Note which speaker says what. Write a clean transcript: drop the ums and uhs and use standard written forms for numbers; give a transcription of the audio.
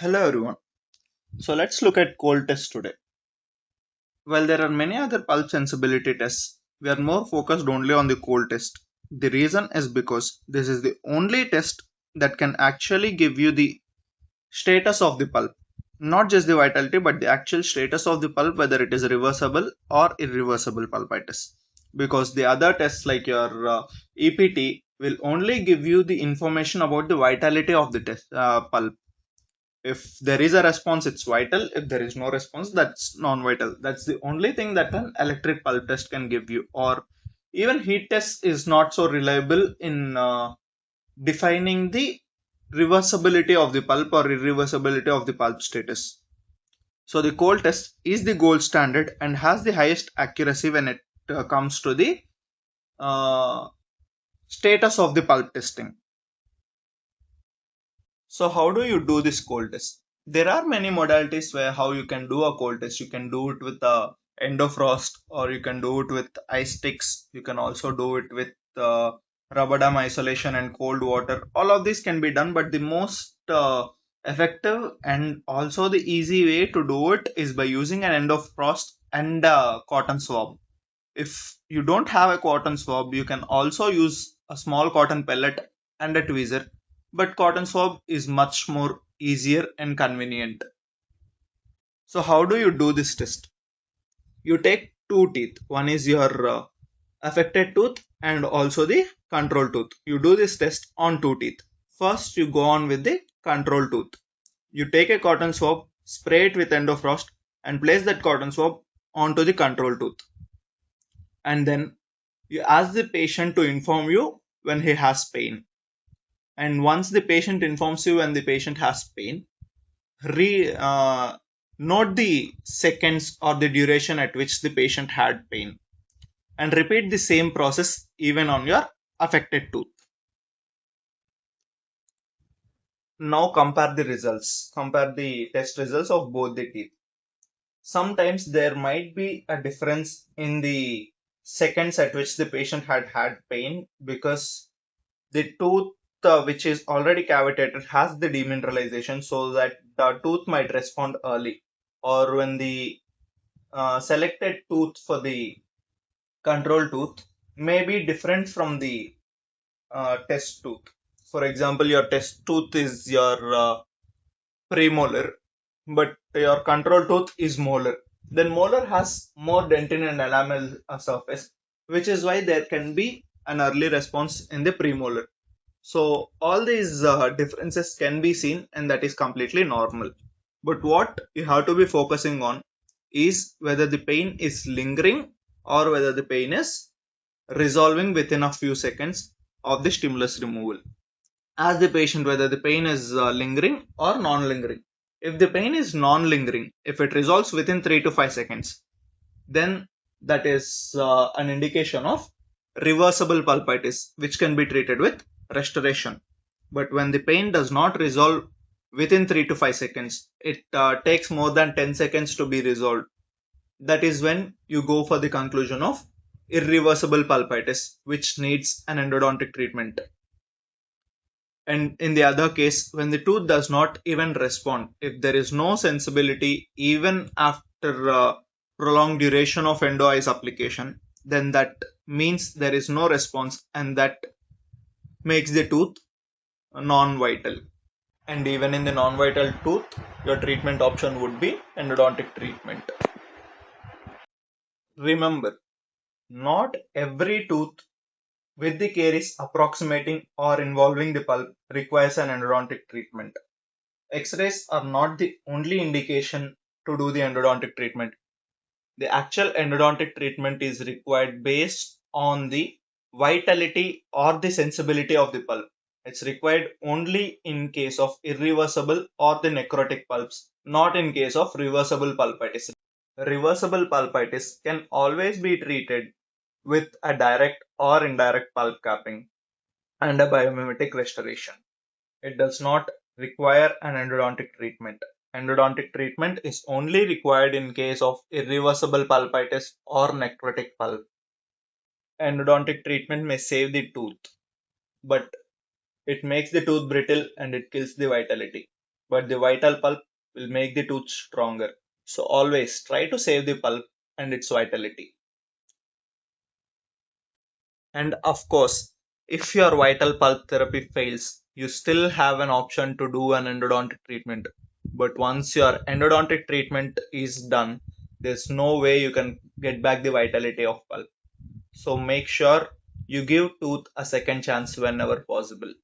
Speaker 1: Hello everyone. So let's look at cold tests today. While there are many other pulp sensibility tests, we are more focused only on the cold test. The reason is because this is the only test that can actually give you the status of the pulp. Not just the vitality but the actual status of the pulp, whether it is reversible or irreversible pulpitis. Because the other tests like your EPT will only give you the information about the vitality of the pulp. If there is a response, it's vital. If there is no response, that's non-vital. That's the only thing that an electric pulp test can give you. Or even heat test is not so reliable in defining the reversibility of the pulp or irreversibility of the pulp status. So the cold test is the gold standard and has the highest accuracy when it comes to the uh, status of the pulp testing. So how do you do this cold test? There are many modalities where how you can do a cold test. You can do it with a endofrost, or you can do it with ice sticks. You can also do it with rubber dam isolation and cold water. All of this can be done, but the most effective and also the easy way to do it is by using an endofrost and a cotton swab. If you don't have a cotton swab, you can also use a small cotton pellet and a tweezer, but cotton swab is much more easier and convenient. So how do you do this test? You take two teeth. One is your affected tooth and also the control tooth. You do this test on two teeth. First, you go on with the control tooth. You take a cotton swab, spray it with endofrost, and place that cotton swab onto the control tooth. And then you ask the patient to inform you when he has pain. And once the patient informs you when the patient has pain, re note the seconds or the duration at which the patient had pain, and repeat the same process even on your affected tooth. Now compare the results. Compare the test results of both the teeth. Sometimes there might be a difference in the seconds at which the patient had pain, because the tooth which is already cavitated has the demineralization, so that the tooth might respond early, or when the selected tooth for the control tooth may be different from the test tooth. For example, your test tooth is your premolar, but your control tooth is molar. Then molar has more dentin and enamel surface, which is why there can be an early response in the premolar. So all these differences can be seen, and that is completely normal. But what you have to be focusing on is whether the pain is lingering or whether the pain is resolving within a few seconds of the stimulus removal. Ask the patient whether the pain is lingering or non-lingering. If the pain is non-lingering, if it resolves within 3 to 5 seconds, then that is an indication of reversible pulpitis, which can be treated with restoration. But when the pain does not resolve within 3 to 5 seconds, it takes more than 10 seconds to be resolved. That is when you go for the conclusion of irreversible pulpitis, which needs an endodontic treatment. And in the other case, when the tooth does not even respond, if there is no sensibility even after prolonged duration of endo eyes application, then that means there is no response, and that makes the tooth non-vital. And even in the non-vital tooth, your treatment option would be endodontic treatment. Remember, not every tooth with the caries approximating or involving the pulp requires an endodontic treatment. X-rays are not the only indication to do the endodontic treatment. The actual endodontic treatment is required based on the vitality or the sensibility of the pulp. It's required only in case of irreversible or the necrotic pulps, not in case of reversible pulpitis. Reversible pulpitis can always be treated with a direct or indirect pulp capping and a biomimetic restoration. It does not require an endodontic treatment. Endodontic treatment is only required in case of irreversible pulpitis or necrotic pulp. Endodontic treatment may save the tooth, but it makes the tooth brittle and it kills the vitality. but the vital pulp will make the tooth stronger. So always try to save the pulp and its vitality. And of course, if your vital pulp therapy fails, you still have an option to do an endodontic treatment. But once your endodontic treatment is done, there's no way you can get back the vitality of pulp. So make sure you give tooth a second chance whenever possible.